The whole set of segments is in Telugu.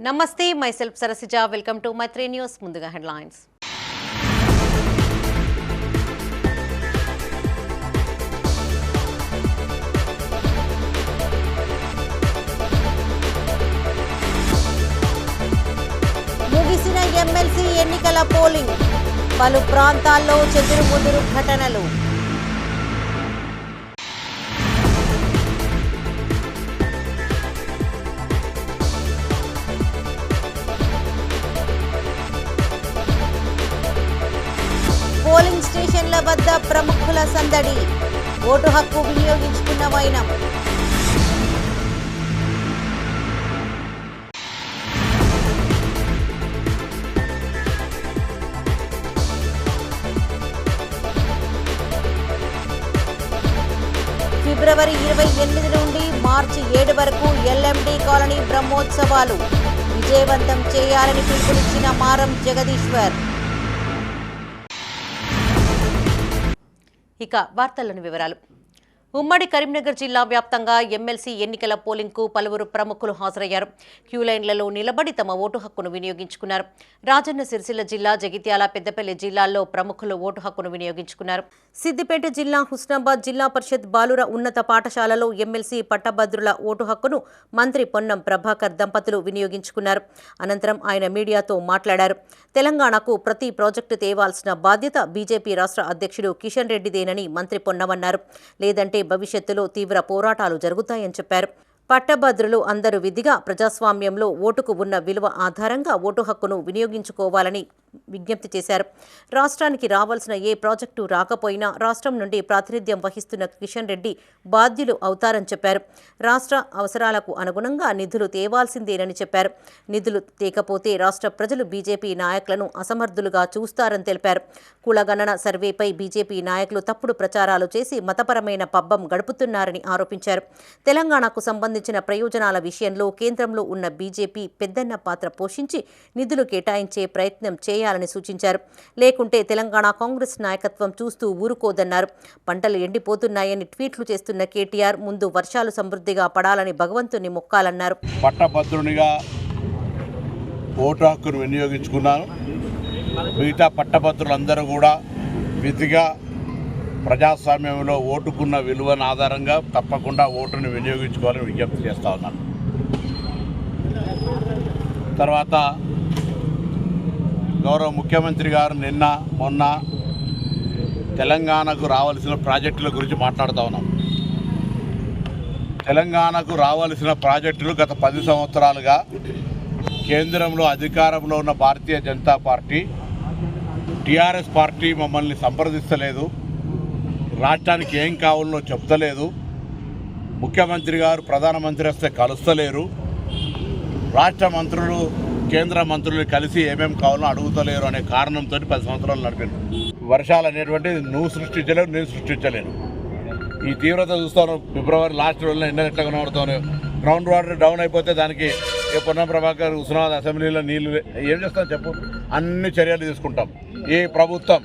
నమస్తే, myself Sarasija. Welcome to my 3 News. ముందుగా headlines. ముగిసిన ఎమ్మెల్సీ ఎన్నికల పోలింగ్, పలు ప్రాంతాల్లో చెదురుముదురు ఘటనలు. పోలింగ్ స్టేషన్ల వద్ద ప్రముఖుల సందడి, ఓటు హక్కు వినియోగించుకున్న వైనం. ఫిబ్రవరి 28 నుండి మార్చి 7 వరకు ఎల్ఎండి కాలనీ బ్రహ్మోత్సవాలు విజయవంతం చేయాలని పిలుపునిచ్చిన మారం జగదీశ్వర్. ఇక వార్తల్లోని వివరాలు. ఉమ్మడి కరీంనగర్ జిల్లా వ్యాప్తంగా ఎమ్మెల్సీ ఎన్నికల పోలింగ్కు పలువురు ప్రముఖులు హాజరయ్యారు. క్యూలైన్లలో నిలబడి తమ ఓటు హక్కును వినియోగించుకున్నారు. రాజన్న సిరిసిల్ల జిల్లా, జగిత్యాల, పెద్దపల్లి జిల్లాల్లో ప్రముఖులు ఓటు హక్కును వినియోగించుకున్నారు. సిద్దిపేట జిల్లా హుస్నాబాద్ జిల్లా పరిషత్ బాలుర ఉన్నత పాఠశాలలో ఎమ్మెల్సీ పట్టభద్రుల ఓటు హక్కును మంత్రి పొన్నం ప్రభాకర్ దంపతులు వినియోగించుకున్నారు. అనంతరం ఆయన మీడియాతో మాట్లాడారు. తెలంగాణకు ప్రతి ప్రాజెక్టు తేవాల్సిన బాధ్యత బీజేపీ రాష్ట్ర అధ్యక్షుడు కిషన్ రెడ్డిదేనని మంత్రి పొన్నం అన్నారు. లేదంటే భవిష్యత్తులో తీవ్ర పోరాటాలు జరుగుతాయని చెప్పారు. పట్టభద్రులు అందరూ విధిగా ప్రజాస్వామ్యంలో ఓటుకు ఉన్న విలువ ఆధారంగా ఓటు హక్కును వినియోగించుకోవాలని విజ్ఞప్తి చేశారు. రాష్ట్రానికి రావాల్సిన ఏ ప్రాజెక్టు రాకపోయినా రాష్ట్రం నుండి ప్రాతినిధ్యం వహిస్తున్న కిషన్ రెడ్డి బాధ్యులు అవుతారని చెప్పారు. రాష్ట్ర అవసరాలకు అనుగుణంగా నిధులు తేవాల్సిందేనని చెప్పారు. నిధులు తేకపోతే రాష్ట్ర ప్రజలు బీజేపీ నాయకులను అసమర్థులుగా చూస్తారని తెలిపారు. కులగణన సర్వేపై బీజేపీ నాయకులు తప్పుడు ప్రచారాలు చేసి మతపరమైన పబ్బం గడుపుతున్నారని ఆరోపించారు. తెలంగాణకు సంబంధించిన ప్రయోజనాల విషయంలో కేంద్రంలో ఉన్న బీజేపీ పెద్దన్న పాత్ర పోషించి నిధులు కేటాయించే ప్రయత్నం చేయాలని సూచించారు. లేకుంటే తెలంగాణ కాంగ్రెస్ నాయకత్వం చూస్తూ ఊరుకోదన్నారు. పంటలు ఎండిపోతున్నాయని ట్వీట్లు చేస్తున్న కేటీఆర్ ముందు వర్షాలు సమృద్ధిగా పడాలని భగవంతుని మొక్కాలన్నారు. పట్టభద్రునిగా ఓటు హక్కును వినియోగించుకున్నాను. మిగతా పట్టభద్రులందరూ కూడా విధిగా ప్రజాస్వామ్యంలో ఓటుకున్న విలువను ఆధారంగా తప్పకుండా ఓటును వినియోగించుకోవాలని విజ్ఞప్తి చేస్తూ ఉన్నాను. తర్వాత గౌరవ ముఖ్యమంత్రి గారు నిన్న మొన్న తెలంగాణకు రావాల్సిన ప్రాజెక్టుల గురించి మాట్లాడుతూ ఉన్నాం. తెలంగాణకు రావాల్సిన ప్రాజెక్టులు గత 10 సంవత్సరాలుగా కేంద్రంలో అధికారంలో ఉన్న Bharatiya Janata party, TRS party మమ్మల్ని సంప్రదిస్తలేదు. రాష్ట్రానికి ఏం కావాలో చెప్తలేదు. ముఖ్యమంత్రి గారు ప్రధానమంత్రి వస్తే కలుస్తలేరు. రాష్ట్ర మంత్రులు కేంద్ర మంత్రులు కలిసి ఏమేమి కావాలో అడుగుతలేరు అనే కారణంతో 10 సంవత్సరాలు నడిపారు. వర్షాలు అనేటువంటిది నువ్వు సృష్టించలేవు, నేను సృష్టించలేను. ఈ తీవ్రత చూస్తాను. ఫిబ్రవరి లాస్ట్ రోజుల్లో ఎండలు ఎట్లా కనబడుతాను. గ్రౌండ్ వాటర్ డౌన్ అయిపోతే దానికి పొన్నం ప్రభాకర్ హుస్నాబాద్ అసెంబ్లీలో నీళ్లు ఏం చేస్తాం చెప్పు. అన్ని చర్యలు తీసుకుంటాం. ఏ ప్రభుత్వం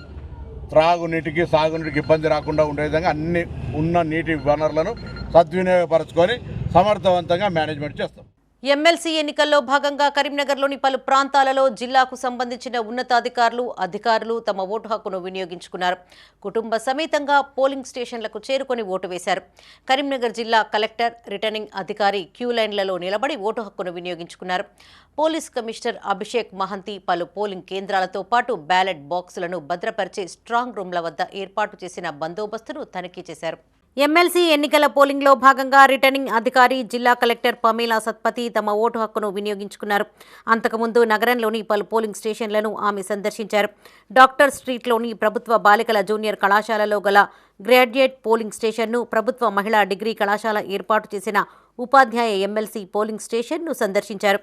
త్రాగునీటికి సాగునీటికి ఇబ్బంది రాకుండా ఉండే విధంగా అన్ని ఉన్న నీటి వనరులను సద్వినియోగపరచుకొని సమర్థవంతంగా మేనేజ్మెంట్ చేస్తాం. ఎమ్మెల్సీ ఎన్నికల్లో భాగంగా కరీంనగర్లోని పలు ప్రాంతాలలో జిల్లాకు సంబంధించిన అధికారులు తమ ఓటు హక్కును వినియోగించుకున్నారు. కుటుంబ సమేతంగా పోలింగ్ స్టేషన్లకు చేరుకొని ఓటు వేశారు. కరీంనగర్ జిల్లా కలెక్టర్, రిటర్నింగ్ అధికారి క్యూ లైన్లలో నిలబడి ఓటు హక్కును వినియోగించుకున్నారు. పోలీస్ కమిషనర్ అభిషేక్ మహంతి పలు పోలింగ్ కేంద్రాలతో పాటు బ్యాలెట్ బాక్సులను భద్రపరిచే స్ట్రాంగ్ రూమ్ల వద్ద ఏర్పాటు చేసిన బందోబస్తును తనిఖీ చేశారు. ఎమ్మెల్సీ ఎన్నికల పోలింగ్లో భాగంగా రిటర్నింగ్ అధికారి, జిల్లా కలెక్టర్ పమేలా సత్పతి తమ ఓటు హక్కును వినియోగించుకున్నారు. అంతకుముందు నగరంలోని పలు పోలింగ్ స్టేషన్లను ఆమె సందర్శించారు. డాక్టర్ స్ట్రీట్లోని ప్రభుత్వ బాలికల జూనియర్ కళాశాలలో గల గ్రాడ్యుయేట్ పోలింగ్ స్టేషన్ను, ప్రభుత్వ మహిళా డిగ్రీ కళాశాల ఏర్పాటు చేసిన ఉపాధ్యాయ ఎమ్మెల్సీ పోలింగ్ స్టేషన్ను సందర్శించారు.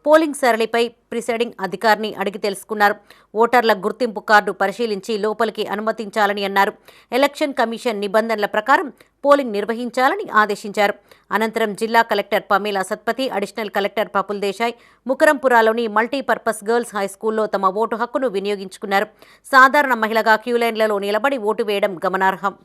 పోలింగ్ సరళిపై ప్రిసైడింగ్ అధికారిని అడిగి తెలుసుకున్నారు. ఓటర్ల గుర్తింపు కార్డు పరిశీలించి లోపలికి అనుమతించాలని అన్నారు. ఎలక్షన్ కమిషన్ నిబంధనల ప్రకారం పోలింగ్ నిర్వహించాలని ఆదేశించారు. అనంతరం జిల్లా collector Pamela Satpathy, additional collector Praful Desai ముకరంపురాలోని మల్టీపర్పస్ గర్ల్స్ హైస్కూల్లో తమ ఓటు హక్కును వినియోగించుకున్నారు. సాధారణ మహిళగా క్యూలైన్లలో నిలబడి ఓటు వేయడం గమనార్హం.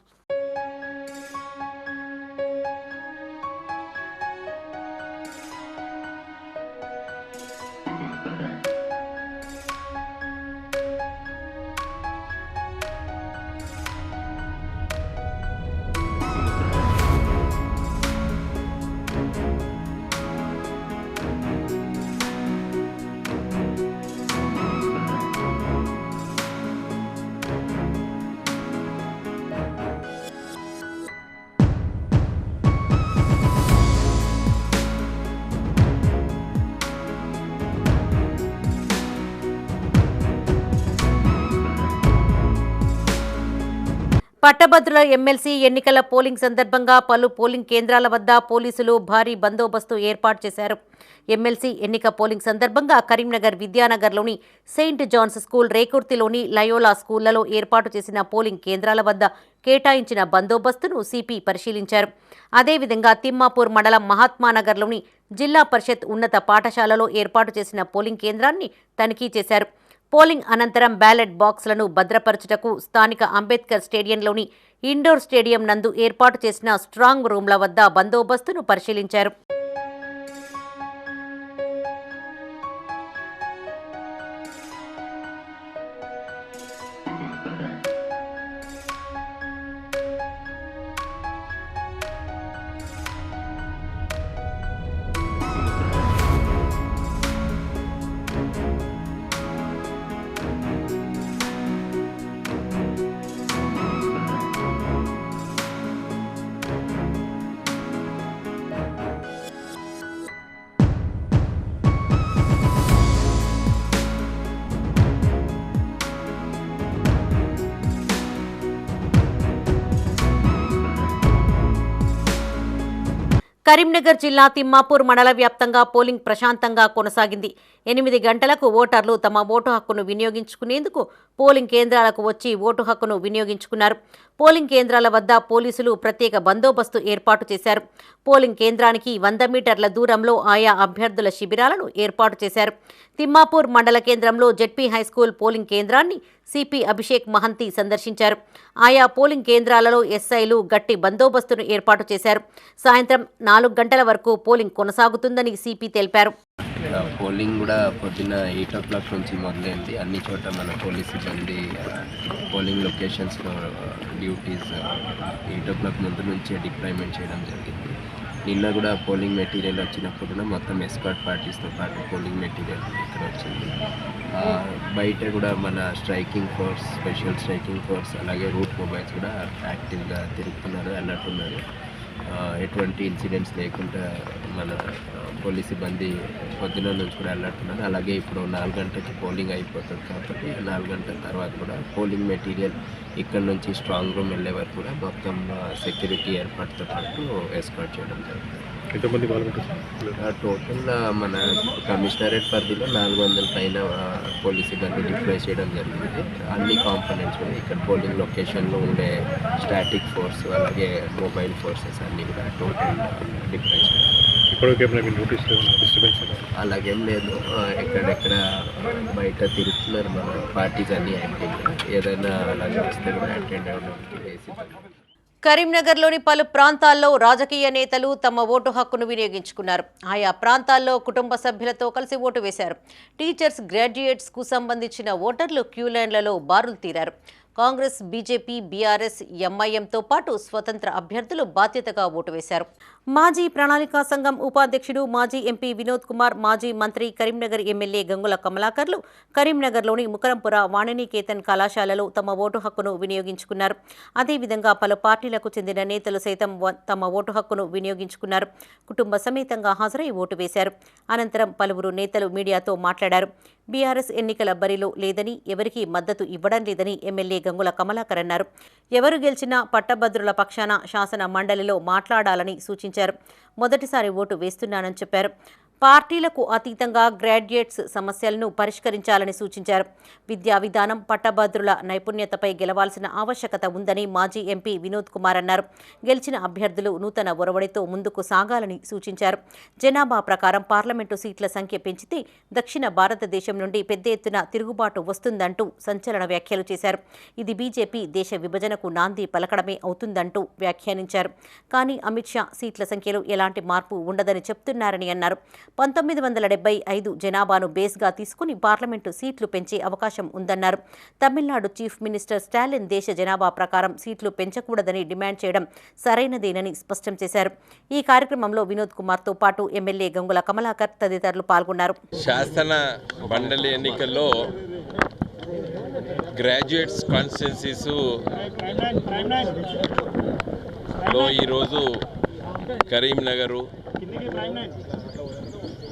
పట్టభద్రుల ఎమ్మెల్సీ ఎన్నికల పోలింగ్ సందర్భంగా పలు పోలింగ్ కేంద్రాల వద్ద పోలీసులు భారీ బందోబస్తు ఏర్పాటు చేశారు. ఎమ్మెల్సీ ఎన్నిక పోలింగ్ సందర్భంగా కరీంనగర్ విద్యానగర్లోని సెయింట్ జాన్స్ స్కూల్, రేకుర్తిలోని లయోలా స్కూళ్లలో ఏర్పాటు చేసిన పోలింగ్ కేంద్రాల వద్ద కేటాయించిన బందోబస్తును సిపి పరిశీలించారు. అదేవిధంగా తిమ్మాపూర్ మండలం మహాత్మానగర్లోని జిల్లా పరిషత్ ఉన్నత పాఠశాలలో ఏర్పాటు చేసిన పోలింగ్ కేంద్రాన్ని తనిఖీ చేశారు. పోలింగ్ అనంతరం బ్యాలెట్ బాక్సులను భద్రపరచుటకు స్థానిక అంబేద్కర్ స్టేడియంలోని ఇండోర్ స్టేడియం నందు ఏర్పాటు చేసిన స్ట్రాంగ్ రూమ్ల వద్ద బందోబస్తును పరిశీలించారు. కరీంనగర్ జిల్లా తిమ్మాపూర్ మండల వ్యాప్తంగా పోలింగ్ ప్రశాంతంగా కొనసాగింది. 8 గంటలకు ఓటర్లు తమ ఓటు హక్కును వినియోగించుకునేందుకు పోలింగ్ కేంద్రాలకు వచ్చి ఓటు హక్కును వినియోగించుకున్నారు. పోలింగ్ కేంద్రాల వద్ద పోలీసులు ప్రత్యేక బందోబస్తు ఏర్పాటు చేశారు. పోలింగ్ కేంద్రానికి 100 మీటర్ల దూరంలో ఆయా అభ్యర్థుల శిబిరాలను ఏర్పాటు చేశారు. తిమ్మాపూర్ మండల కేంద్రంలో జెడ్పీ హైస్కూల్ పోలింగ్ కేంద్రాన్ని సిపి అభిషేక్ మహంతి సందర్శించారు. ఆయా పోలింగ్ కేంద్రాలలో ఎస్ఐలు గట్టి బందోబస్తును ఏర్పాటు చేశారు. సాయంత్రం 4 గంటల వరకు పోలింగ్ కొనసాగుతుందని సిపి తెలిపారు. పోలింగ్ కూడా పొద్దున్న 8 o'clock నుంచి మొదలైంది. అన్ని చోట మన పోలీస్ సిబ్బంది పోలింగ్ లొకేషన్స్లో డ్యూటీస్ 8 o'clock ముందు నుంచే డిప్లాయ్మెంట్ చేయడం జరిగింది. నిన్న కూడా పోలింగ్ మెటీరియల్ వచ్చినప్పుడు మొత్తం ఎస్కార్ట్ పార్టీస్తో పాటు పోలింగ్ మెటీరియల్ ఇక్కడ వచ్చింది. బయట కూడా మన striking force, special striking force, అలాగే రూట్ మొబైల్స్ కూడా యాక్టివ్గా తిరుగుతున్నారు, అలర్ట్ ఉన్నారు. ఎటువంటి ఇన్సిడెంట్స్ లేకుండా మన పోలీస్ సిబ్బంది పొద్దున నుంచి కూడా అలర్ట్ ఉన్నారు. అలాగే ఇప్పుడు 4 గంటలకి పోలింగ్ అయిపోతుంది కాబట్టి 4 గంటల తర్వాత కూడా పోలింగ్ మెటీరియల్ ఇక్కడ నుంచి స్ట్రాంగ్ రూమ్ వెళ్ళే వరకు కూడా మొత్తం సెక్యూరిటీ ఏర్పాటుతో పాటు ఎస్కార్ట్ చేయడం జరుగుతుంది. ఎంతమంది టోటల్ మన కమిషనరేట్ పరిధిలో 400 పైన పోలీస్ సిబ్బంది డిప్లాయ్ చేయడం జరిగింది. అన్ని కాంపోనెంట్స్ కూడా ఇక్కడ పోలింగ్ లొకేషన్లో ఉండే స్టాటిక్ ఫోర్స్, అలాగే మొబైల్ ఫోర్సెస్ అన్నీ కూడా టోటల్ డిప్లాయ్ చేయడం. అలాగేం లేదు, ఎక్కడెక్కడ బయట తిరుగుతున్నారు మన పార్టీస్ అన్నీ యాక్టివ్గా. ఏదైనా అలాగే వస్తే కూడా అటెండ్ అవ్వడానికి వేసి. కరీంనగర్లోని పలు ప్రాంతాల్లో రాజకీయ నేతలు తమ ఓటు హక్కును వినియోగించుకున్నారు. ఆయా ప్రాంతాల్లో కుటుంబ సభ్యులతో కలిసి ఓటు వేశారు. టీచర్స్, గ్రాడ్యుయేట్స్కు సంబంధించిన ఓటర్లు క్యూలైన్లలో బారులు తీరారు. కాంగ్రెస్, బీజేపీ, బీఆర్ఎస్, ఎంఐఎంతో పాటు స్వతంత్ర అభ్యర్థులు బాధ్యతగా ఓటు వేశారు. మాజీ ప్రణాళికా సంఘం ఉపాధ్యక్షుడు, మాజీ ఎంపీ వినోద్ కుమార్, మాజీ మంత్రి, కరీంనగర్ ఎమ్మెల్యే గంగుల కమలాకర్లు కరీంనగర్లోని ముకరంపుర వాణినికేతన్ కళాశాలలో తమ ఓటు హక్కును వినియోగించుకున్నారు. అదేవిధంగా పలు పార్టీలకు చెందిన నేతలు సైతం తమ ఓటు హక్కును వినియోగించుకున్నారు. కుటుంబ సమేతంగా హాజరై ఓటు వేశారు. అనంతరం పలువురు నేతలు మీడియాతో మాట్లాడారు. బీఆర్ఎస్ ఎన్నికల బరిలో లేదని, ఎవరికీ మద్దతు ఇవ్వడం లేదని ఎమ్మెల్యే గంగుల కమలాకర్ అన్నారు. ఎవరు గెలిచినా పట్టభద్రుల పక్షాన శాసన మండలిలో మాట్లాడాలని సూచించారు. మొదటిసారి ఓటు వేస్తున్నానని చెప్పారు. పార్టీలకు అతీతంగా గ్రాడ్యుయేట్స్ సమస్యలను పరిష్కరించాలని సూచించారు. విద్యా విధానం, పట్టభద్రుల నైపుణ్యతపై గెలవాల్సిన ఆవశ్యకత ఉందని మాజీ ఎంపీ వినోద్ కుమార్ అన్నారు. గెలిచిన అభ్యర్థులు నూతన ఒరవడితో ముందుకు సాగాలని సూచించారు. జనాభా ప్రకారం పార్లమెంటు సీట్ల సంఖ్య పెంచితే దక్షిణ భారతదేశం నుండి పెద్ద ఎత్తున తిరుగుబాటు వస్తుందంటూ సంచలన వ్యాఖ్యలు చేశారు. ఇది బీజేపీ దేశ విభజనకు నాంది పలకడమే అవుతుందంటూ వ్యాఖ్యానించారు. కానీ అమిత్ షా సీట్ల సంఖ్యలో ఎలాంటి మార్పు ఉండదని చెప్తున్నారని అన్నారు. 1975 జనాభాను బేస్గా తీసుకుని పార్లమెంటు సీట్లు పెంచే అవకాశం ఉందన్నారు. తమిళనాడు చీఫ్ మినిస్టర్ స్టాలిన్ దేశ జనాభా ప్రకారం సీట్లు పెంచకూడదని డిమాండ్ చేయడం సరైనదేనని స్పష్టం చేశారు. ఈ కార్యక్రమంలో వినోద్ కుమార్తో పాటు ఎమ్మెల్యే గంగుల కమలాకర్ తదితరులు పాల్గొన్నారు. శాసన మండలి ఎన్నికల్లో గ్రాడ్యుయేట్స్ కాన్స్టిట్యున్సీస్ లో ఈరోజు కరీంనగరు,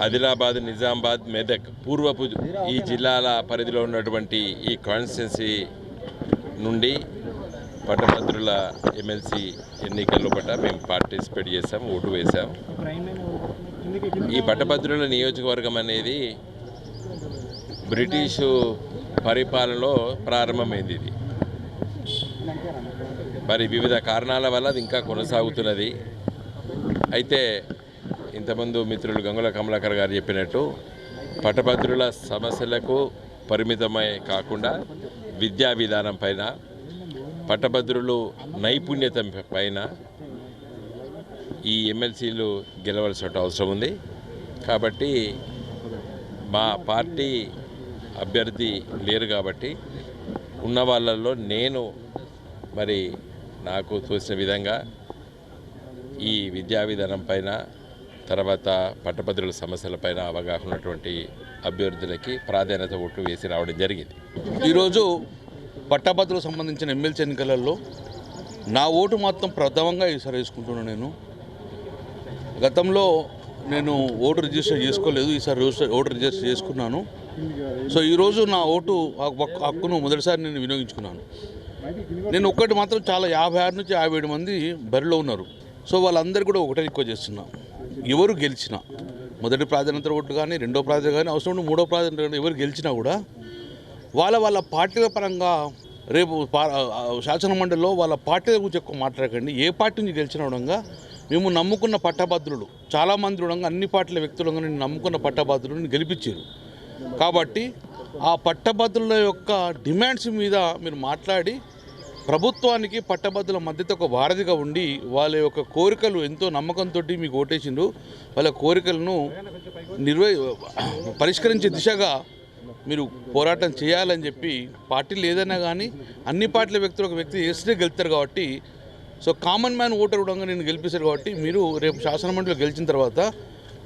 ఆదిలాబాద్, నిజామాబాద్, మెదక్, పూర్వపు ఈ జిల్లాల పరిధిలో ఉన్నటువంటి ఈ కాన్స్టిట్యున్సీ నుండి పట్టభద్రుల ఎమ్మెల్సీ ఎన్నికల్లో మేము పార్టిసిపేట్ చేసాం, ఓటు వేసాం. ఈ పట్టభద్రుల నియోజకవర్గం అనేది బ్రిటిషు పరిపాలనలో ప్రారంభమైంది. ఇది మరి వివిధ కారణాల వల్ల అది ఇంకా కొనసాగుతున్నది. అయితే ఇంతకుముందు మిత్రులు గంగుల కమలాకర్ గారు చెప్పినట్టు పట్టభద్రుల సమస్యలకు పరిమితమై కాకుండా విద్యా విధానం పైన, పట్టభద్రులు నైపుణ్యత పైన ఈ ఎమ్మెల్సీలు గెలవలసిన అవసరం ఉంది. కాబట్టి మా పార్టీ అభ్యర్థి లేరు కాబట్టి ఉన్న వాళ్ళల్లో నేను మరి నాకు తోచిన విధంగా ఈ విద్యా విధానం పైన, తర్వాత పట్టభద్రుల సమస్యలపైన అవగాహన ఉన్నటువంటి అభ్యర్థులకి ప్రాధాన్యత ఓట్లు వేసి రావడం జరిగింది. ఈరోజు పట్టభద్రులకు సంబంధించిన ఎమ్మెల్సీ ఎన్నికలలో నా ఓటు మాత్రం ప్రథమంగా ఈసారి వేసుకుంటున్నాను. నేను గతంలో ఓటు రిజిస్టర్ చేసుకోలేదు, ఈసారి ఓటు రిజిస్టర్ చేసుకున్నాను. సో ఈరోజు నా ఓటు హక్కును మొదటిసారి నేను వినియోగించుకున్నాను. నేను ఒక్కటి మాత్రం చాలా 56 నుంచి 57 మంది బరిలో ఉన్నారు. సో వాళ్ళందరూ కూడా ఒకటే రిక్వెస్ట్ చేస్తున్నా, ఎవరు గెలిచినా, మొదటి ప్రాధాన్యత ఓట్లు కానీ, రెండో ప్రాధాన్యత కానీ, అవసరం మూడో ప్రాధాన్యత కానీ ఎవరు గెలిచినా కూడా వాళ్ళ పార్టీల పరంగా రేపు శాసనమండలిలో వాళ్ళ పార్టీల గురించి ఎక్కువ మాట్లాడకండి. ఏ పార్టీ నుంచి గెలిచిన విధంగా మేము నమ్ముకున్న పట్టభద్రులు చాలామంది ఉండగా, అన్ని పార్టీల వ్యక్తులుగా నేను నమ్ముకున్న పట్టభద్రులను గెలిపించారు. కాబట్టి ఆ పట్టభద్రుల యొక్క డిమాండ్స్ మీద మీరు మాట్లాడి ప్రభుత్వానికి పట్టభద్రుల మధ్యతో ఒక వారధిగా ఉండి వాళ్ళ యొక్క కోరికలు ఎంతో నమ్మకంతో మీకు ఓటేసిండ్రు, వాళ్ళ కోరికలను పరిష్కరించే దిశగా మీరు పోరాటం చేయాలని చెప్పి, పార్టీలు ఏదైనా కానీ అన్ని పార్టీల వ్యక్తులు ఒక వ్యక్తి చేస్తే గెలుస్తారు కాబట్టి, సో కామన్ మ్యాన్ ఓటర్ కూడా నేను గెలిపిస్తారు కాబట్టి మీరు రేపు శాసనమండలిలో గెలిచిన తర్వాత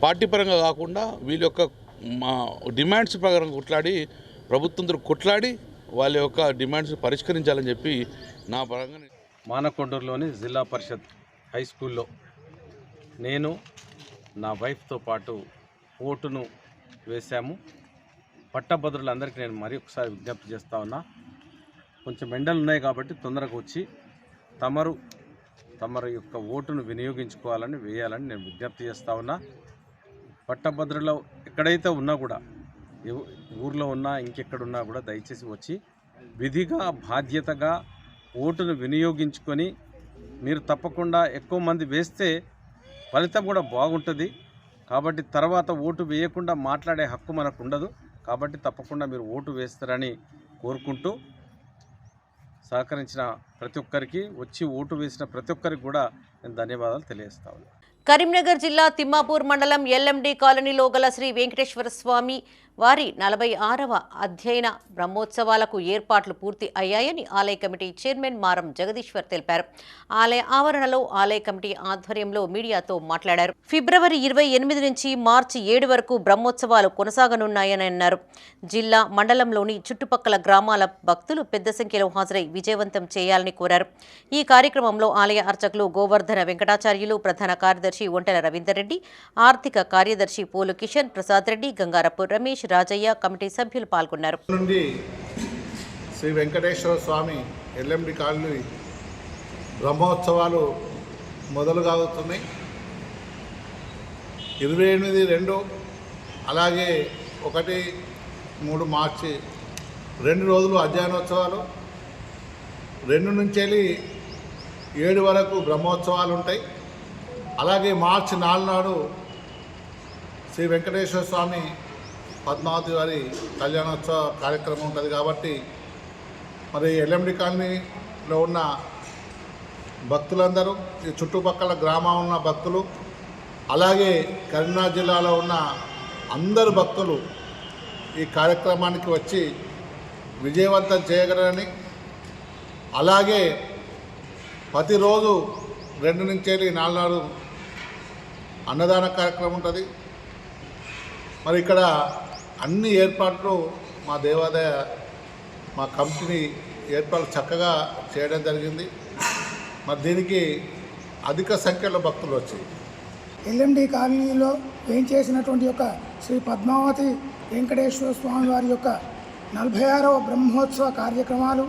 పార్టీ పరంగా కాకుండా వీళ్ళ యొక్క డిమాండ్స్ ప్రకారం కొట్లాడి, ప్రభుత్వంతో కొట్లాడి వాళ్ళ యొక్క డిమాండ్స్ పరిష్కరించాలని చెప్పి నా పరంగా. మానకొండూరులోని జిల్లా పరిషత్ హై స్కూల్లో నేను నా వైఫ్తో పాటు ఓటును వేశాము. పట్టభద్రులందరికీ నేను మరి ఒకసారి విజ్ఞప్తి చేస్తూ ఉన్నా, కొంచెం ఎండలు ఉన్నాయి కాబట్టి తొందరగా వచ్చి తమరు యొక్క ఓటును వినియోగించుకోవాలని, వేయాలని నేను విజ్ఞప్తి చేస్తూ ఉన్నా. పట్టభద్రులు ఎక్కడైతే ఉన్నా కూడా, ఊర్లో ఉన్నా ఇంకెక్కడున్నా కూడా దయచేసి వచ్చి విధిగా బాధ్యతగా ఓటును వినియోగించుకొని మీరు తప్పకుండా ఎక్కువ మంది వేస్తే ఫలితం కూడా బాగుంటుంది. కాబట్టి తర్వాత ఓటు వేయకుండా మాట్లాడే హక్కు మనకు ఉండదు. కాబట్టి తప్పకుండా మీరు ఓటు వేస్తారని కోరుకుంటూ, సహకరించిన ప్రతి ఒక్కరికి, వచ్చి ఓటు వేసిన ప్రతి ఒక్కరికి కూడా నేను ధన్యవాదాలు తెలియజేస్తా ఉన్నాను. కరీంనగర్ జిల్లా తిమ్మాపూర్ మండలం ఎల్ఎండి కాలనీలో గల శ్రీ వెంకటేశ్వర స్వామి వారి 46వ అధ్యయన బ్రహ్మోత్సవాలకు ఏర్పాట్లు పూర్తి అయ్యాయని ఆలయ కమిటీ చైర్మన్ మారం జగదీశ్వర్ తెలిపారు. ఆలయ ఆవరణలో ఆలయ కమిటీ ఆధ్వర్యంలో మీడియాతో మాట్లాడారు. ఫిబ్రవరి 28 నుంచి మార్చి 7 వరకు బ్రహ్మోత్సవాలు కొనసాగనున్నాయని అన్నారు. జిల్లా మండలంలోని చుట్టుపక్కల గ్రామాల భక్తులు పెద్ద సంఖ్యలో హాజరై విజయవంతం చేయాలని కోరారు. ఈ కార్యక్రమంలో ఆలయ అర్చకులు గోవర్ధన వెంకటాచార్యులు, ప్రధాన కార్యదర్శి ఒంటెల రవీందర్ రెడ్డి, ఆర్థిక కార్యదర్శి పోలు కిషన్ ప్రసాద్ రెడ్డి, గంగారపు రమేష్, రాజయ్య, కమిటీ సభ్యులు పాల్గొన్నారు. శ్రీ వెంకటేశ్వర స్వామి ఎల్ఎండి కాలనీ బ్రహ్మోత్సవాలు మొదలుగావుతున్నాయి. 28-2 అలాగే 1-3 మార్చి 2 రోజులు అధ్యయనోత్సవాలు, 2 నుంచి 7 వరకు బ్రహ్మోత్సవాలు ఉంటాయి. అలాగే మార్చి 4 నాడు శ్రీ వెంకటేశ్వర స్వామి పద్మావతి వారి కళ్యాణోత్సవ కార్యక్రమం ఉంటుంది. కాబట్టి మరి ఎల్ఎండి కాలనీలో ఉన్న భక్తులందరూ, ఈ చుట్టుపక్కల గ్రామం ఉన్న భక్తులు, అలాగే కరీంనగర్ జిల్లాలో ఉన్న అందరు భక్తులు ఈ కార్యక్రమానికి వచ్చి విజయవంతం చేయగలరని, అలాగే ప్రతిరోజు 2 నుంచి 4 నాడు అన్నదాన కార్యక్రమం ఉంటుంది. మరి ఇక్కడ అన్ని ఏర్పాట్లు మా దేవాదాయ మా కమిటీని ఏర్పాట్లు చక్కగా చేయడం జరిగింది. మరి దీనికి అధిక సంఖ్యలో భక్తులు వచ్చాయి. ఎల్ఎండి కాలనీలో వేయించేసినటువంటి యొక్క శ్రీ పద్మావతి వెంకటేశ్వర స్వామి వారి యొక్క 46వ బ్రహ్మోత్సవ కార్యక్రమాలు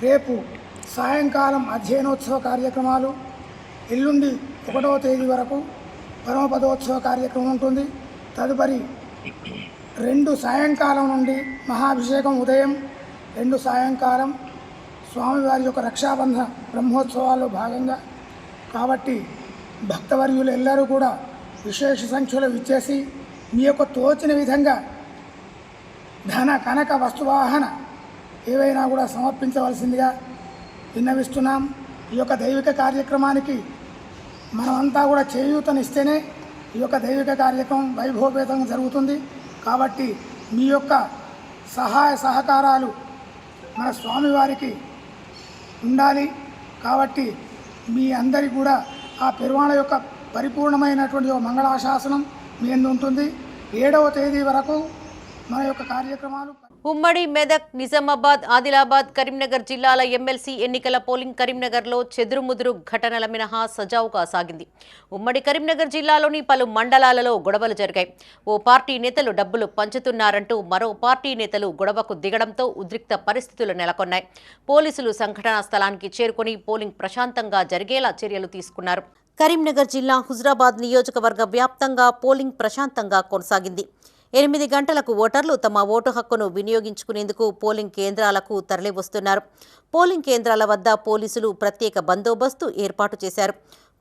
రేపు సాయంకాలం అధ్యయనోత్సవ కార్యక్రమాలు, ఎల్లుండి 1వ తేదీ వరకు పరమపదోత్సవ కార్యక్రమం ఉంటుంది. తదుపరి 2 సాయంకాలం నుండి మహాభిషేకం ఉదయం, 2 సాయంకాలం స్వామివారి యొక్క రక్షాబంధన బ్రహ్మోత్సవాల్లో భాగంగా. కాబట్టి భక్తవర్యులు ಎಲ್ಲರೂ కూడా విశేష సంఖ్యలో విచ్చేసి మీ యొక్క తోచిన విధంగా ధన కనక వస్తువాహన ఏవైనా కూడా సమర్పించవలసిందిగా విన్నవిస్తున్నాం. ఈ యొక్క దైవిక కార్యక్రమానికి మనమంతా కూడా చేయూతనిస్తేనే ఈ యొక్క దైవిక కార్యక్రమం వైభవపేతంగా జరుగుతుంది. కాబట్టి మీ యొక్క సహాయ సహకారాలు మన స్వామివారికి ఉండాలి. కాబట్టి మీ అందరికీ కూడా ఆ పెరువాణ యొక్క పరిపూర్ణమైనటువంటి మంగళాశాసనం మీ అందు ఉంటుంది. 7వ తేదీ వరకు మన యొక్క కార్యక్రమాలు. ఉమ్మడి మెదక్, నిజామాబాద్, ఆదిలాబాద్, కరీంనగర్ జిల్లాల ఎమ్మెల్సీ ఎన్నికల పోలింగ్ కరీంనగర్లో చెదురుముదురు ఘటనల మినహా సజావుగా సాగింది. ఉమ్మడి కరీంనగర్ జిల్లాలోని పలు మండలాలలో గొడవలు జరిగాయి. ఓ పార్టీ నేతలు డబ్బులు పంచుతున్నారంటూ మరో పార్టీ నేతలు గొడవకు దిగడంతో ఉద్రిక్త పరిస్థితులు నెలకొన్నాయి. పోలీసులు సంఘటనా స్థలానికి చేరుకుని పోలింగ్ ప్రశాంతంగా జరిగేలా చర్యలు తీసుకున్నారు. కరీంనగర్ జిల్లా హుజురాబాద్ నియోజకవర్గ వ్యాప్తంగా పోలింగ్ ప్రశాంతంగా కొనసాగింది. 8 గంటలకు ఓటర్లు తమ ఓటు హక్కును వినియోగించుకునేందుకు పోలింగ్ కేంద్రాలకు తరలివస్తున్నారు. పోలింగ్ కేంద్రాల వద్ద పోలీసులు ప్రత్యేక బందోబస్తు ఏర్పాటు చేశారు.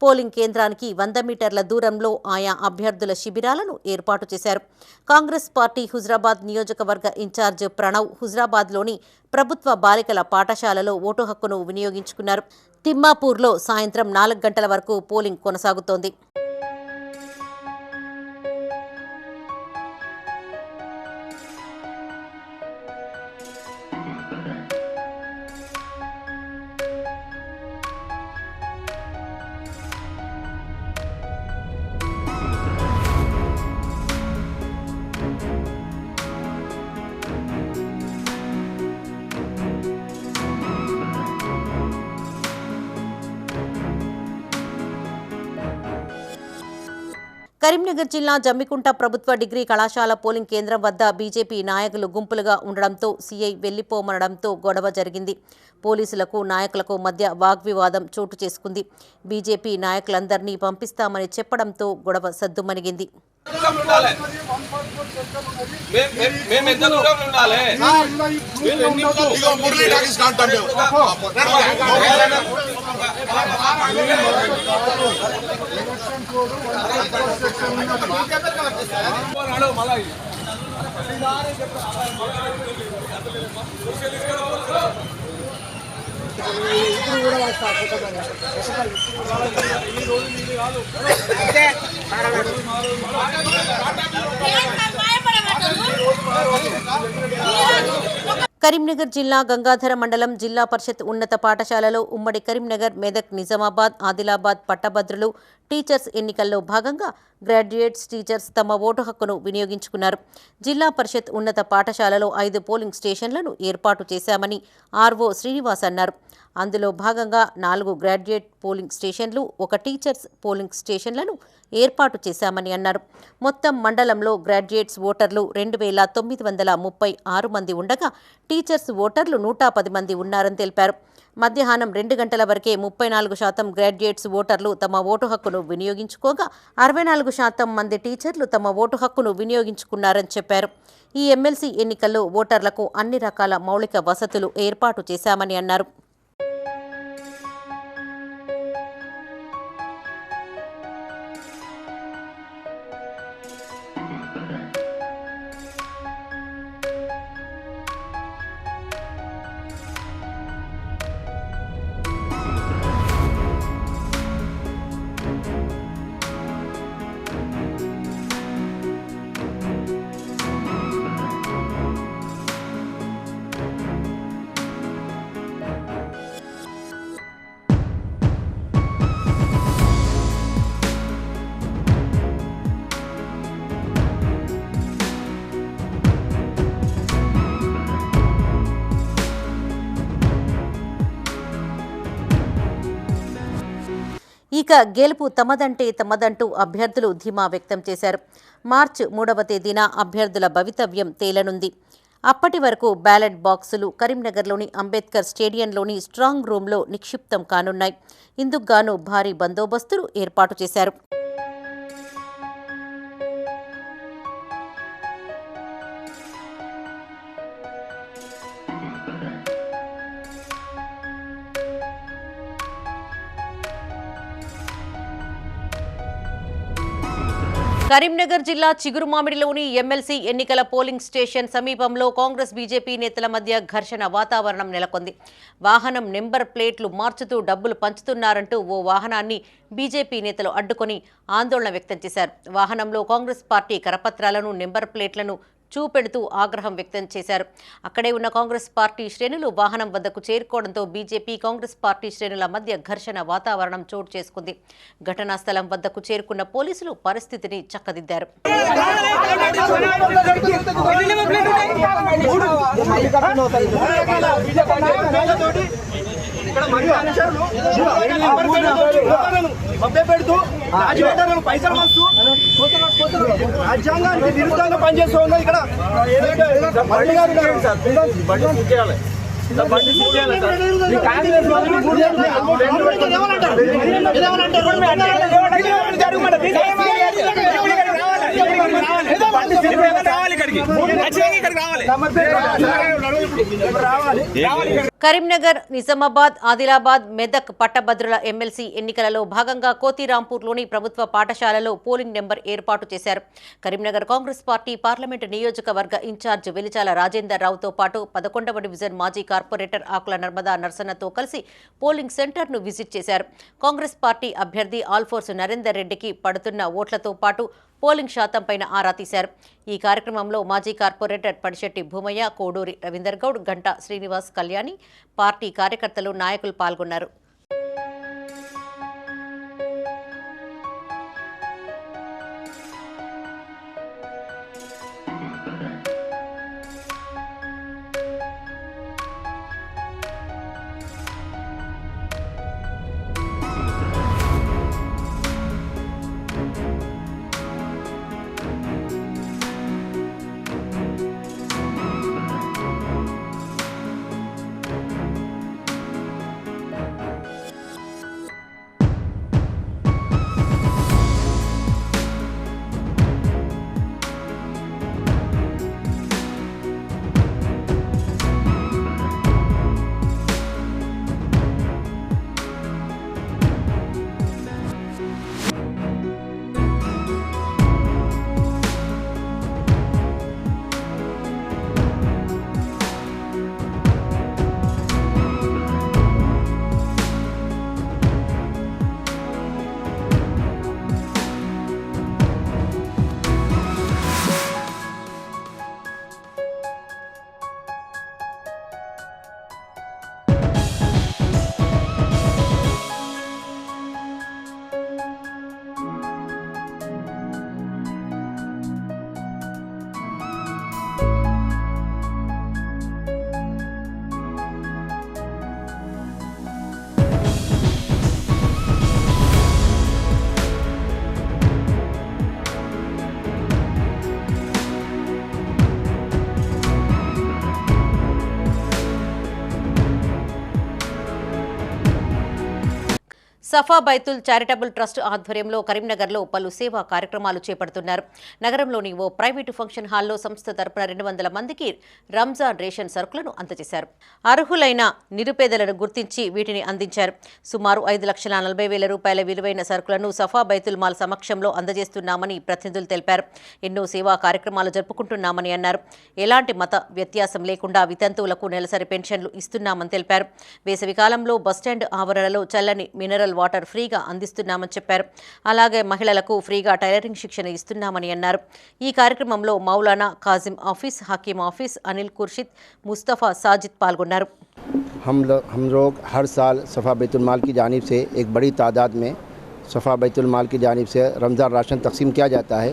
పోలింగ్ కేంద్రానికి 100 మీటర్ల దూరంలో ఆయా అభ్యర్థుల శిబిరాలను ఏర్పాటు చేశారు. కాంగ్రెస్ పార్టీ హుజురాబాద్ నియోజకవర్గ ఇన్ఛార్జ్ ప్రణవ్ హుజురాబాద్లోని ప్రభుత్వ బాలికల పాఠశాలలో ఓటు హక్కును వినియోగించుకున్నారు. తిమ్మాపూర్లో సాయంత్రం 4 గంటల వరకు పోలింగ్ కొనసాగుతోంది. కరీంనగర్ జిల్లా జమ్మికుంట ప్రభుత్వ డిగ్రీ కళాశాల పోలింగ్ కేంద్రం వద్ద బీజేపీ నాయకులు గుంపులుగా ఉండడంతో సీఐ వెళ్లిపోమనడంతో గొడవ జరిగింది. పోలీసులకు నాయకులకు మధ్య వాగ్వివాదం చోటు చేసుకుంది. బీజేపీ నాయకులందరినీ పంపిస్తామని చెప్పడంతో గొడవ సద్దుమణిగింది. కరీంనగర్ జిల్లా గంగాధర మండలం జిల్లా పరిషత్ ఉన్నత పాఠశాలలో ఉమ్మడి కరీంనగర్, మెదక్, నిజామాబాద్, ఆదిలాబాద్ పట్టభద్రులు టీచర్స్ ఎన్నికల్లో భాగంగా గ్రాడ్యుయేట్స్ టీచర్స్ తమ ఓటు హక్కును వినియోగించుకున్నారు. జిల్లా పరిషత్ ఉన్నత పాఠశాలలో 5 పోలింగ్ స్టేషన్లను ఏర్పాటు చేశామని ఆర్ఓ శ్రీనివాస్ అన్నారు. అందులో భాగంగా 4 గ్రాడ్యుయేట్ పోలింగ్ స్టేషన్లు, 1 టీచర్స్ పోలింగ్ స్టేషన్లను ఏర్పాటు చేశామని అన్నారు. మొత్తం మండలంలో గ్రాడ్యుయేట్స్ ఓటర్లు 2936 మంది ఉండగా టీచర్స్ ఓటర్లు 110 మంది ఉన్నారని తెలిపారు. మధ్యాహ్నం 2 గంటల వరకే 34% గ్రాడ్యుయేట్స్ ఓటర్లు తమ ఓటు హక్కును వినియోగించుకోగా 64% మంది టీచర్లు తమ ఓటు హక్కును వినియోగించుకున్నారని చెప్పారు. ఈ ఎమ్మెల్సీ ఎన్నికల్లో ఓటర్లకు అన్ని రకాల మౌలిక వసతులు ఏర్పాటు చేశామని అన్నారు. ఇక గెలుపు తమదంటే తమదంటూ అభ్యర్థులు ధీమా వ్యక్తం చేశారు. మార్చి 3వ తేదీన అభ్యర్థుల భవితవ్యం తేలనుంది. అప్పటి వరకు బ్యాలెట్ బాక్సులు కరీంనగర్లోని అంబేద్కర్ స్టేడియంలోని స్ట్రాంగ్ రూమ్లో నిక్షిప్తం కానున్నాయి. ఇందుకు గాను భారీ బందోబస్తులు ఏర్పాటు చేశారు. కరీంనగర్ జిల్లా చిగురుమామిడిలోని ఎమ్మెల్సీ ఎన్నికల పోలింగ్ స్టేషన్ సమీపంలో కాంగ్రెస్ బీజేపీ నేతల మధ్య ఘర్షణ వాతావరణం నెలకొంది. వాహనం నెంబర్ ప్లేట్లు మార్చుతూ డబ్బులు పంచుతున్నారంటూ ఓ వాహనాన్ని బీజేపీ నేతలు అడ్డుకొని ఆందోళన వ్యక్తం చేశారు. వాహనంలో కాంగ్రెస్ పార్టీ కరపత్రాలను, నెంబర్ ప్లేట్లను చూపెడుతూ ఆగ్రహం వ్యక్తం చేశారు. అక్కడే ఉన్న కాంగ్రెస్ పార్టీ శ్రేణులు వాహనం వద్దకు చేరుకోవడంతో బీజేపీ కాంగ్రెస్ పార్టీ శ్రేణుల మధ్య ఘర్షణ వాతావరణం చోటు చేసుకుంది. ఘటనా స్థలం వద్దకు చేరుకున్న పోలీసులు పరిస్థితిని చక్కదిద్దారు. రాజ్యాంగానికి విరుద్ధంగా పనిచేస్తూ ఉన్నది ఇక్కడ. కరీంనగర్, నిజామాబాద్, ఆదిలాబాద్, మెదక్ పట్టభద్రుల ఎమ్మెల్సీ ఎన్నికలలో భాగంగా కోతిరాంపూర్లోని ప్రభుత్వ పాఠశాలలో పోలింగ్ నెంబర్ ఏర్పాటు చేశారు. కరీంనగర్ కాంగ్రెస్ పార్టీ పార్లమెంటు నియోజకవర్గ ఇన్ఛార్జ్ వెలిచాల రాజేందర్ రావుతో పాటు 11వ డివిజన్ మాజీ కార్పొరేటర్ ఆకుల నర్మదా నర్సన్నతో కలిసి పోలింగ్ సెంటర్ను విజిట్ చేశారు. కాంగ్రెస్ పార్టీ అభ్యర్థి ఆల్ఫోర్స్ నరేందర్ రెడ్డికి పడుతున్న ఓట్లతో పాటు పోలింగ్ శాతంపైన ఆరా తీశారు. ఈ కార్యక్రమంలో మాజీ కార్పొరేటర్ పడిశెట్టి భూమయ్య, కోడూరి రవీందర్ గౌడ్, గంటా శ్రీనివాస్, కళ్యాణి, పార్టీ కార్యకర్తలు, నాయకులు పాల్గొన్నారు. సఫా బైతుల్ చారిటబుల్ ట్రస్ట్ ఆధ్వర్యంలో కరీంనగర్లో పలు సేవా కార్యక్రమాలు చేపడుతున్నారు. నగరంలోని ఓ ప్రైవేటు ఫంక్షన్ హాల్లో సంస్థ తరపున 200 మందికి రంజాన్ రేషన్ సరుకులను అందజేశారు. అర్హులైన నిరుపేదలను గుర్తించి వీటిని అందించారు. సుమారు 5,40,000 రూపాయల విలువైన సరుకులను సఫా బైతుల్ మాల్ సమక్షంలో అందజేస్తున్నామని ప్రతినిధులు తెలిపారు. ఎన్నో సేవా కార్యక్రమాలు జరుపుకుంటున్నామని అన్నారు. ఎలాంటి మత వ్యత్యాసం లేకుండా వితంతువులకు నెలసరి పెన్షన్లు ఇస్తున్నామని తెలిపారు. వేసవి కాలంలో బస్టాండ్ ఆవరణలో చల్లని మినరల్ వాటర్ ఫ్రీగా అందిస్తున్నామని చెప్పారు. అలాగే మహిళలకు ఫ్రీగా టైలరింగ్ శిక్షణ ఇస్తున్నామని అన్నారు. ఈ కార్యక్రమంలో మౌలానా కాజిం ఆఫీస్, హకీం ఆఫీస్, అనిల్ ఖుర్షిద్, ముస్తఫా సాజిద్ పాల్గొన్నారు. हम लोग हर साल सफ़ा बैतुल माल की जानिब से एक बड़ी तादाद में सफ़ा बैतुल माल की जानिब से रमज़ान राशन तकसीम किया जाता है.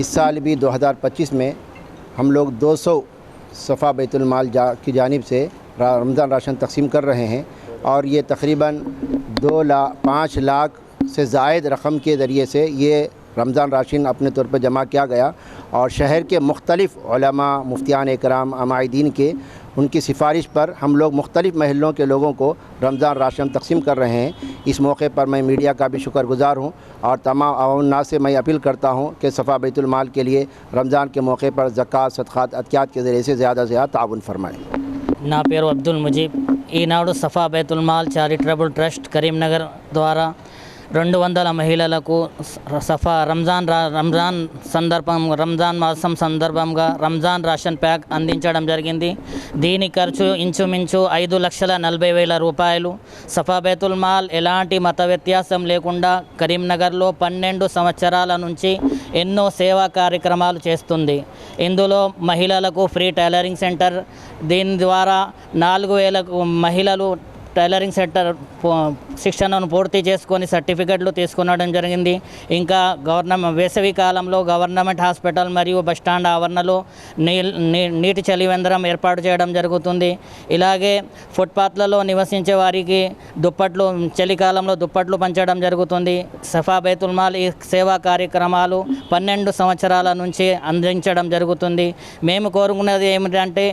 इस साल भी 2025 में हम लोग 200 सफ़ा बैतुल माल की जानिब से रमज़ान राशन तकसीम कर रहे हैं और ये तकरीबन 5 लाख से ज़ायद रकम के ज़रिए से ये रमज़ान राशन अपने तौर पर जमा किया गया और शहर के मुख्तलिफ़ उलमा, मुफ्तियान इकराम, अमाइदीन के उनकी सिफारिश पर हम लोग मुख्तलिफ़ महलों के लोगों को रमज़ान राशन तकसीम कर रहे हैं। इस मौके पर मैं मीडिया का भी शुक्रगुज़ार हूँ और तमाम अवाम से मैं अपील करता हूँ कि सफ़ा बैतुल माल के लिए रमज़ान के मौके पर ज़कात, सदक़ात, अतियात के ज़रिए से ज़्यादा से ज़्यादा ताउन फरमाएँ। నా పేరు అబ్దుల్ ముజీబ్. ఈనాడు సఫా బైతుల్ మాల్ చారిటబుల్ ట్రస్ట్ కరీంనగర్ ద్వారా 200 మహిళలకు సఫా రంజాన్ మాసం సందర్భంగా రంజాన్ రేషన్ ప్యాక్ అందించడం జరిగింది. దీని ఖర్చు ఇంచుమించు 5,40,000 రూపాయలు. సఫా బైతుల్ మాల్ ఎలాంటి మత వ్యత్యాసం లేకుండా కరీంనగర్లో 12 సంవత్సరాల నుంచి ఎన్నో సేవా కార్యక్రమాలు చేస్తుంది. ఇందులో మహిళలకు ఫ్రీ టైలరింగ్ సెంటర్, దీని ద్వారా 4,000 మహిళలు టైలరింగ్ సెంటర్ శిక్షణను పూర్తి చేసుకొని సర్టిఫికెట్లు తీసుకునడం జరిగింది. ఇంకా వేసవి కాలంలో గవర్నమెంట్ హాస్పిటల్ మరియు బస్టాండ్ ఆవరణలో నీటి చలివేంద్రం ఏర్పాటు చేయడం జరుగుతుంది. ఇలాగే ఫుట్పాత్లలో నివసించే వారికి దుప్పట్లు, చలికాలంలో దుప్పట్లు పంచడం జరుగుతుంది. సఫా బైతుల్ మాల్ ఈ సేవా కార్యక్రమాలు 12 సంవత్సరాల నుంచి అందించడం జరుగుతుంది. మేము కోరుకున్నది ఏమిటంటే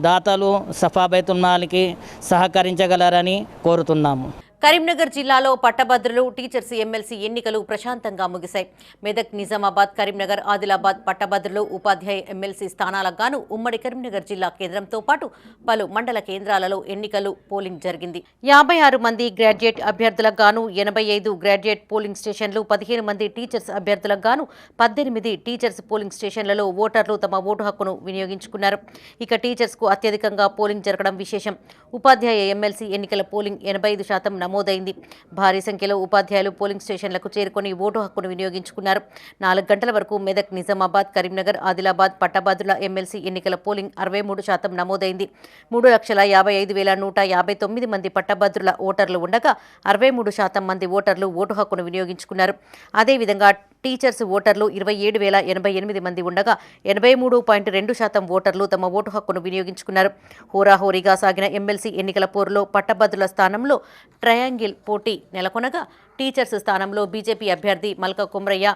దాతలు సఫా బైతుల్ మాల్కి సహకరించగలరని కోరుతున్నాము. కరీంనగర్ జిల్లాలో పట్టభద్రులు, టీచర్స్ ఎమ్మెల్సీ ఎన్నికలు ప్రశాంతంగా ముగిశాయి. మెదక్, నిజామాబాద్, కరీంనగర్, ఆదిలాబాద్ పట్టభద్రులు, ఉపాధ్యాయ ఎమ్మెల్సీ స్థానాలకు గాను ఉమ్మడి కరీంనగర్ జిల్లా కేంద్రంతో పాటు పలు మండల కేంద్రాలలో ఎన్నికలు పోలింగ్ జరిగింది. 56 మంది గ్రాడ్యుయేట్ అభ్యర్థులకు గాను 85 గ్రాడ్యుయేట్ పోలింగ్ స్టేషన్లు, 15 మంది టీచర్స్ అభ్యర్థులకు గాను 18 టీచర్స్ పోలింగ్ స్టేషన్లలో ఓటర్లు తమ ఓటు హక్కును వినియోగించుకున్నారు. ఇక టీచర్స్కు అత్యధికంగా పోలింగ్ జరగడం విశేషం. ఉపాధ్యాయ ఎమ్మెల్సీ ఎన్నికల పోలింగ్ 85% నమోదైంది. భారీ సంఖ్యలో ఉపాధ్యాయులు పోలింగ్ స్టేషన్లకు చేరుకొని ఓటు హక్కును వినియోగించుకున్నారు. 4 గంటల వరకు మెదక్, నిజామాబాద్, కరీంనగర్, ఆదిలాబాద్ పట్టభద్రుల ఎమ్మెల్సీ ఎన్నికల పోలింగ్ 63% నమోదైంది. 3,55,159 మంది పట్టభద్రుల ఓటర్లు ఉండగా 63% మంది ఓటర్లు ఓటు హక్కును వినియోగించుకున్నారు. అదేవిధంగా టీచర్స్ ఓటర్లు 27,088 మంది ఉండగా 83.2% ఓటర్లు తమ ఓటు హక్కును వినియోగించుకున్నారు. హోరాహోరీగా సాగిన ఎమ్మెల్సీ ఎన్నికల పోరులో పట్టభద్రుల స్థానంలో ట్రయాంగిల్ పోటీ నెలకొనగా టీచర్స్ స్థానంలో బీజేపీ అభ్యర్థి మల్క కుమ్రయ్య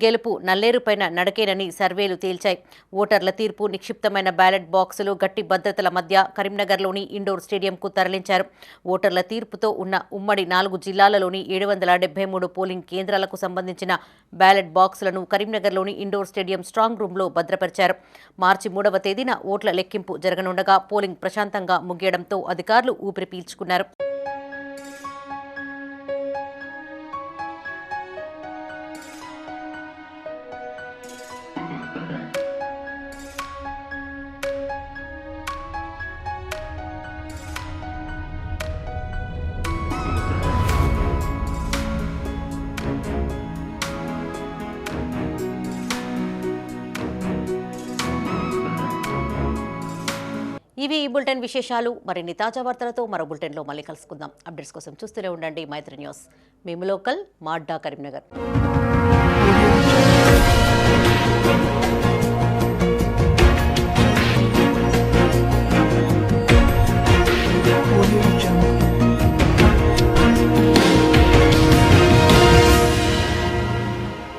గెలుపు నల్లేరుపైన నడకేనని సర్వేలు తేల్చాయి. ఓటర్ల తీర్పు నిక్షిప్తమైన బ్యాలెట్ బాక్సులు గట్టి భద్రతల మధ్య కరీంనగర్లోని ఇండోర్ స్టేడియంకు తరలించారు. ఓటర్ల తీర్పుతో ఉన్న ఉమ్మడి 4 జిల్లాలలోని 773 పోలింగ్ కేంద్రాలకు సంబంధించిన బ్యాలెట్ బాక్సులను కరీంనగర్లోని ఇండోర్ స్టేడియం స్ట్రాంగ్ రూమ్లో భద్రపరిచారు. మార్చి 3వ తేదీన ఓట్ల లెక్కింపు జరగనుండగా పోలింగ్ ప్రశాంతంగా ముగియడంతో అధికారులు ఊపిరి పీల్చుకున్నారు. ఇవి ఈ బులెటిన్ విశేషాలు. మరిన్ని తాజా వార్తలతో మరో బులెటిన్లో మళ్ళీ కలుసుకుందాం. అప్డేట్స్ కోసం చూస్తూనే ఉండండి మైత్రి న్యూస్. మేము లోకల్, మా అడ్డా కరీంనగర్.